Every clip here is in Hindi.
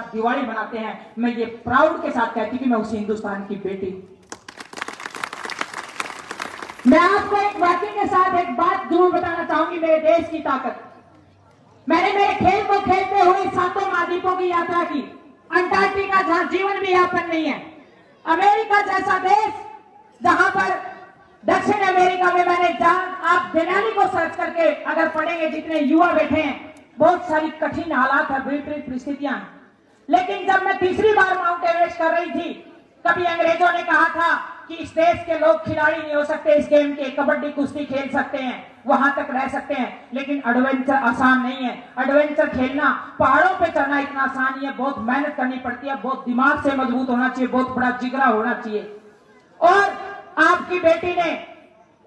दिवाली मनाते हैं, मैं ये प्राउड के साथ कहती कि मैं उसी हिंदुस्तान की बेटी। मैं आपको एक वाक्य के साथ एक बात जरूर बताना चाहूंगी, मेरे देश की ताकत। मैंने मेरे खेल को खेलते हुए 7 महाद्वीपों की यात्रा की, अंटार्कटिका जहां जीवन भी यापन नहीं है, अमेरिका जैसा देश जहां पर दक्षिण अमेरिका में मैंने आप दिनाली को सर्च करके अगर पढ़ेंगे, जितने युवा बैठे हैं, बहुत सारी कठिन हालात है, विपरीत परिस्थितियां। लेकिन जब मैं तीसरी बार माउंट एवरेस्ट कर रही थी, कभी अंग्रेजों ने कहा था कि इस देश के लोग खिलाड़ी नहीं हो सकते, इस गेम के कबड्डी कुश्ती खेल सकते हैं, वहां तक रह सकते हैं, लेकिन एडवेंचर आसान नहीं है। एडवेंचर खेलना, पहाड़ों पे चढ़ना इतना आसान नहीं है, बहुत मेहनत करनी पड़ती है, बहुत दिमाग से मजबूत होना चाहिए, बहुत बड़ा जिगरा होना चाहिए। और आपकी बेटी ने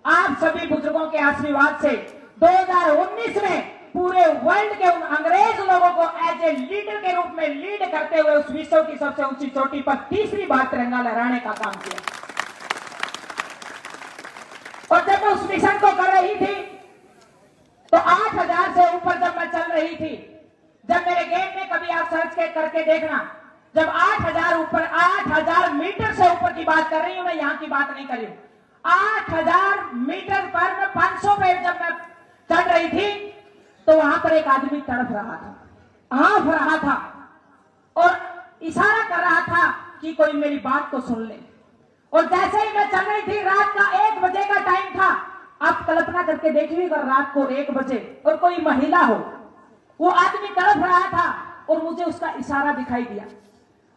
आप सभी बुजुर्गों के आशीर्वाद से 2019 में पूरे वर्ल्ड के उन अंग्रेज लोगों को एज ए लीडर के रूप में लीड करते हुए उस विश्व की सबसे ऊंची चोटी पर तीसरी बार तिरंगा लहराने का काम किया। और जब मैं उस मिशन को कर रही थी तो 8000 से ऊपर जब मैं चल रही थी, जब मेरे गेम में कभी आप सर्च करके देखना, जब 8000 मीटर से ऊपर की बात कर रही हूं, मैं यहां की बात नहीं कर रही हूं, 8000 मीटर पर मैं 500 पे जब मैं चढ़ रही थी तो वहां पर एक आदमी तड़प रहा था, हाँफ रहा था और इशारा कर रहा था कि कोई मेरी बात को सुन ले। और जैसे ही मैं चल रही थी, रात का 1 बजे का टाइम था। आप कल्पना करके देखिए, अगर रात को 1 बजे और कोई महिला हो, वो आदमी तड़प रहा था और मुझे उसका इशारा दिखाई दिया।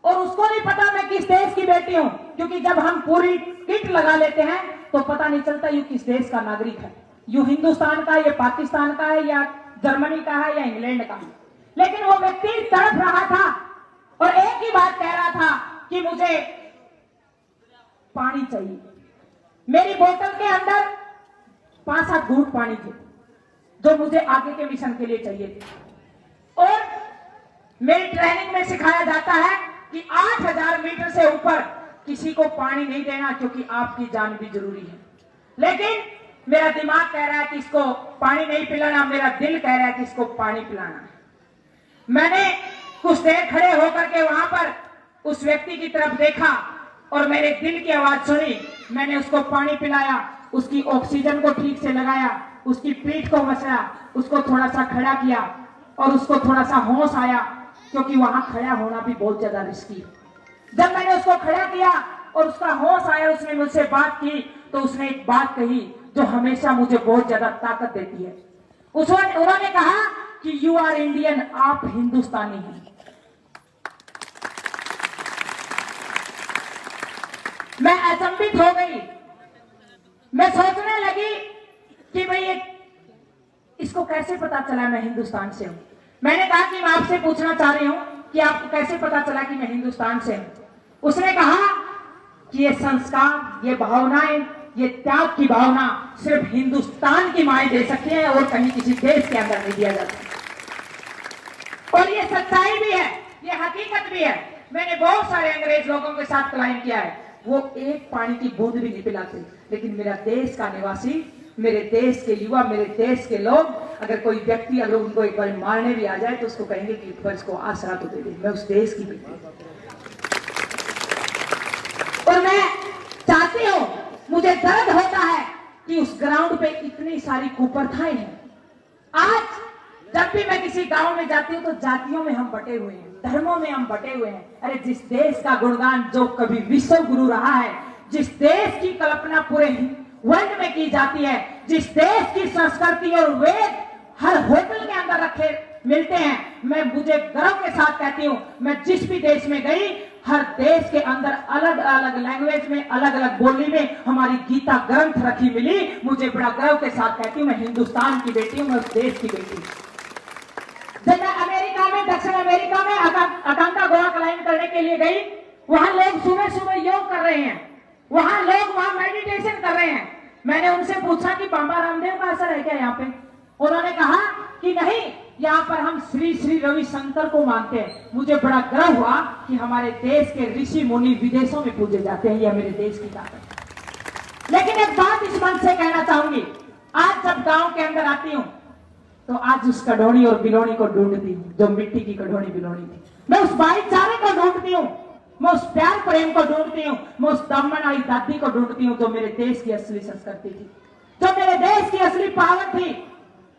और उसको नहीं पता मैं किस देश की बेटी हूं, क्योंकि जब हम पूरी किट लगा लेते हैं तो पता नहीं चलता ये किस देश का नागरिक है, यू हिंदुस्तान का, ये पाकिस्तान का है, या जर्मनी का है, या इंग्लैंड का है। लेकिन वो व्यक्ति तड़प रहा था और एक ही बात कह रहा था कि मुझे पानी चाहिए। मेरी बोतल के अंदर 5-7 घूंट पानी थे जो मुझे आगे के मिशन के लिए चाहिए थे। और मेरी ट्रेनिंग में सिखाया जाता है कि 8000 मीटर से ऊपर किसी को पानी नहीं देना, क्योंकि आपकी जान भी जरूरी है। लेकिन मेरा दिमाग कह रहा है कि इसको पानी नहीं पिलाना, मेरा दिल कह रहा है कि इसको पानी पिलाना है। मैंने कुछ देर खड़े होकर के वहां पर उस व्यक्ति की तरफ देखा और मेरे दिल की आवाज सुनी। मैंने उसको पानी पिलाया, उसकी ऑक्सीजन को ठीक से लगाया, उसकी पीठ को मसला, उसको थोड़ा सा खड़ा किया और उसको थोड़ा सा होश आया, क्योंकि वहां खड़ा होना भी बहुत ज्यादा रिस्की है। जब मैंने उसको खड़ा किया और उसका होश आया, उसने मुझसे बात की, तो उसने एक बात कही जो हमेशा मुझे बहुत ज्यादा ताकत देती है। उन्होंने कहा कि यू आर इंडियन, आप हिंदुस्तानी हैं। मैं अचंभित हो गई। मैं सोचने लगी कि भाई इसको कैसे पता चला मैं हिंदुस्तान से हूं। मैंने कहा कि मैं आपसे पूछना चाह रही हूं कि आपको कैसे पता चला कि मैं हिंदुस्तान से हूं। उसने कहा कि ये संस्कार, ये भावनाएं, ये त्याग की भावना सिर्फ हिंदुस्तान की माएं दे सकती है और कहीं किसी देश के अंदर नहीं दिया जाता। और ये सच्चाई भी है, ये हकीकत भी है। मैंने बहुत सारे अंग्रेज लोगों के साथ क्लाइम किया है, वो एक पानी की बूंद भी नहीं पिलाते, लेकिन मेरा देश का निवासी, मेरे देश के युवा, मेरे देश के लोग, अगर कोई व्यक्ति अगर उनको एक बार मारने भी आ जाए तो उसको कहेंगे कि एक बार इसको आसरा तो दे दे, मैं उस देश की बेटी। और मैं चाहती हूं, मुझे दर्द होता है कि उस ग्राउंड पे इतनी सारी कुप्रथाएं हैं। आज जब भी मैं किसी गांव में जाती हूं तो जातियों में हम बटे हुए हैं, धर्मों में हम बटे हुए हैं। अरे जिस देश का गुणगान जो कभी विश्व गुरु रहा है, जिस देश की कल्पना पूरे वर्ल्ड में की जाती है, जिस देश की संस्कृति और वेद हर होटल के अंदर रखे मिलते हैं, मैं मुझे गर्व के साथ कहती हूं, मैं जिस भी देश में गई, हर देश के अंदर अलग अलग लैंग्वेज में, अलग अलग बोली में हमारी गीता ग्रंथ रखी मिली। मुझे बड़ा गर्व के साथ कहती हूं, मैं हिंदुस्तान की बेटी हूं, मैं उस देश की बेटी हूं। जब मैं अमेरिका में, दक्षिण अमेरिका में अकांकागुआ क्लाइंब करने के लिए गई, वहां लोग सुबह सुबह योग कर रहे हैं, वहां लोग वहां मेडिटेशन कर रहे हैं। मैंने उनसे पूछा कि बाबा रामदेव का असर है क्या यहाँ पे? उन्होंने कहा कि नहीं, यहाँ पर हम श्री श्री रविशंकर को मानते हैं। मुझे बड़ा गर्व हुआ कि हमारे देश के ऋषि मुनि विदेशों में पूजे जाते हैं, यह मेरे देश की ताकत। लेकिन एक बात इस मंच से कहना चाहूंगी, आज जब गांव के अंदर आती हूँ तो आज उस कढ़ोनी और बिलोनी को ढूंढती हूँ जो मिट्टी की कढ़ोनी बिलोनी थी। मैं उस भाईचारे को ढूंढती हूँ, मैं उस प्यार प्रेम को ढूंढती हूँ, मैं उस दमन आई दादी को ढूंढती हूँ जो मेरे देश की असली संस्कृति थी, जो मेरे देश की असली पावर थी,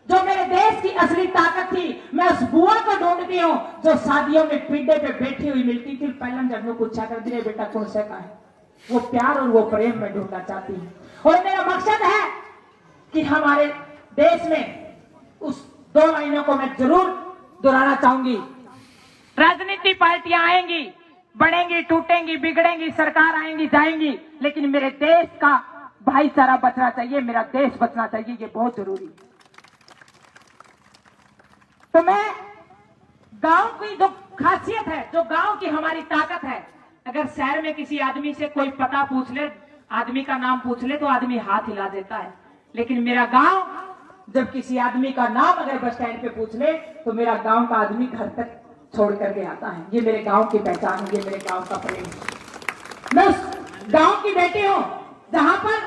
जो मेरे देश की असली ताकत थी। मैं उस बुआ को ढूंढती हूँ जो शादियों में पिंडे पे बैठी हुई मिलती थी, पहले जब मैं पूछा कर दिए बेटा कौन सा का है, वो प्यार और वो प्रेम में ढूंढना चाहती हूँ। और मेरा मकसद है कि हमारे देश में उस 2 लाइनों को मैं जरूर दोहराना चाहूंगी। राजनीति पार्टियां आएंगी, बढ़ेंगी, टूटेंगी, बिगड़ेंगी, सरकार आएंगी, जाएंगी, लेकिन मेरे देश का भाईचारा बचना चाहिए, मेरा देश बचना चाहिए, ये बहुत जरूरी है। तो मैं गांव की जो खासियत है, जो गांव की हमारी ताकत है, अगर शहर में किसी आदमी से कोई पता पूछ ले, आदमी का नाम पूछ ले तो आदमी हाथ हिला देता है, लेकिन मेरा गांव जब किसी आदमी का नाम अगर बस स्टैंड पे पूछ ले तो मेरा गांव का आदमी घर तक छोड़ करके आता है। ये मेरे गांव की पहचान है, ये मेरे गांव का प्रेम है। मैं उस गांव की बेटी हूं जहां पर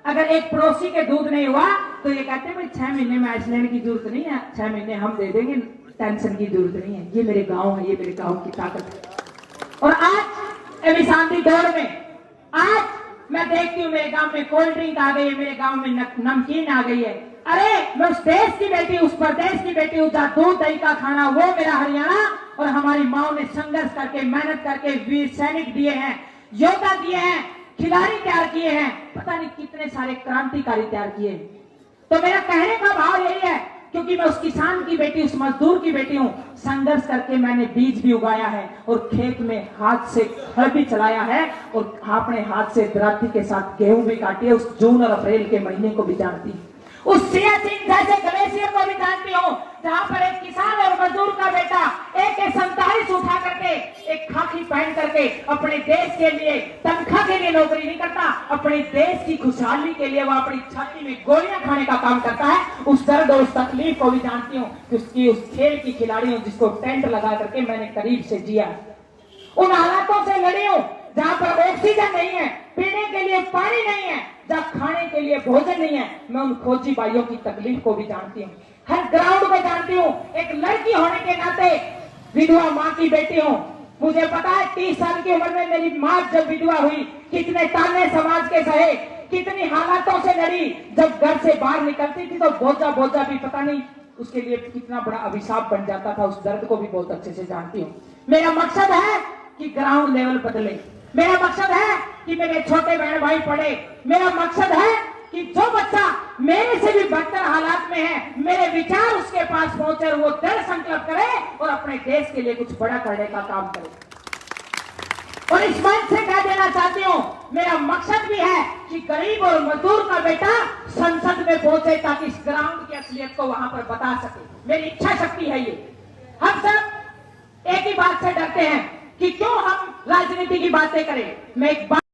अगर एक पड़ोसी के दूध नहीं हुआ तो ये कहते हैं भाई 6 महीने में आइस लेने की जरूरत नहीं है, 6 महीने हम दे देंगे, टेंशन की जरूरत नहीं है। ये मेरे गांव है, ये मेरे गांव की ताकत है। और आज अभी शांति दौर में आज मैं देखती हूँ मेरे गांव में कोल्ड ड्रिंक आ गई है, मेरे गांव में नमकीन आ गई है। अरे मैं उस देश की बेटी, उस प्रदेश की बेटी हूँ जहाँ दूध दही का खाना वो मेरा हरियाणा, और हमारी माओ ने संघर्ष करके मेहनत करके वीर सैनिक दिए हैं, योद्धा दिए हैं, खिलाड़ी तैयार किए हैं, पता नहीं कितने सारे क्रांतिकारी तैयार किए। तो मेरा कहने का भाव यही है, क्योंकि मैं उस किसान की बेटी, उस मजदूर की बेटी हूं, संघर्ष करके मैंने बीज भी उगाया है और खेत में हाथ से हल भी चलाया है और अपने हाथ से दराती के साथ गेहूं भी काटी है। उस जून और अप्रैल के महीने को भी जानती हूं, उस सियाचिन जैसे ग्लेशियर को भी जानती हूँ जहाँ पर एक किसान और मजदूर का बेटा AK-47 उठा करके, एक खाकी पहन करके अपने देश के लिए तनख्वाह के लिए नौकरी नहीं करता, अपने देश की खुशहाली के लिए वो अपनी छाती में गोलियां खाने का काम करता है। उस दर्द और उस तकलीफ को भी जानती हूँ कि उसकी उस खेल की खिलाड़ी हूँ जिसको टेंट लगा करके मैंने करीब से जिया, उन हालातों से लड़ी हूँ जहाँ पर ऑक्सीजन नहीं है, पीने के लिए पानी नहीं है, जहाँ खाने के लिए भोजन नहीं है। मैं उन फौजी भाइयों की तकलीफ को भी जानती हूँ, हर ग्राउंड को जानती हूँ। एक लड़की होने के नाते विधवा माँ की बेटी हूँ, मुझे पता है 30 साल की उम्र में मेरी माँ जब विधवा हुई कितने ताने समाज के सहे, कितनी हालातों से लड़ी। जब घर से बाहर निकलती थी तो बोझा बोझा भी पता नहीं उसके लिए कितना बड़ा अभिशाप बन जाता था, उस दर्द को भी बहुत अच्छे से जानती हूँ। मेरा मकसद है कि ग्राउंड लेवल बदले, मेरा मकसद है कि मेरे छोटे बहन भाई पढ़े, मेरा मकसद है कि जो बच्चा मेरे से भी बदतर हालात में है, मेरे विचार उसके पास पहुंचे और वो दृढ़ संकल्प करे और अपने देश के लिए कुछ बड़ा करने का काम करे। और इस मंच से कह देना चाहती हूँ, मेरा मकसद भी है कि गरीब और मजदूर का बेटा संसद में पहुंचे ताकि इस ग्राउंड की असलियत को वहां पर बता सके। मेरी इच्छा शक्ति है ये। हम सब एक ही बात से डरते हैं कि क्यों हम राजनीति की बातें करें। मैं एक बात